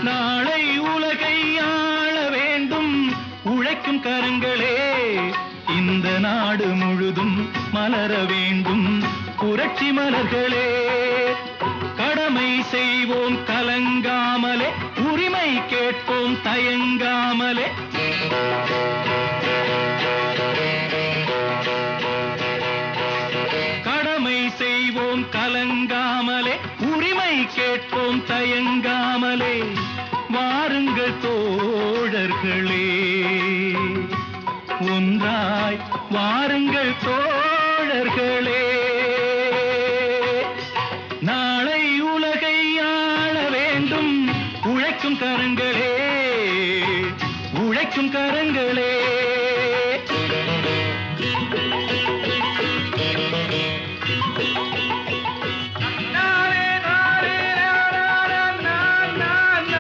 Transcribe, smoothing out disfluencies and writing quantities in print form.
நாளை உலகை ஆள வேண்டும் உழைக்கும் கரங்களே, இந்த நாடு முழுதும் மலர வேண்டும் புரட்சி மலர்களே. கடமை செய்வோம் கலங்காமலே, உரிமை கேட்போம் தயங்காமலே. கடமை செய்வோம் கலங்காமலே, உரிமை கேட்போம் தயங்காமலே. வாருங்கள் தோழர்களே, ஒன்றாய் வாருங்கள் தோழர்களே. நாளை உலகை ஆள வேண்டும் உழைக்கும் கரங்களே, உழைக்கும் கரங்களே.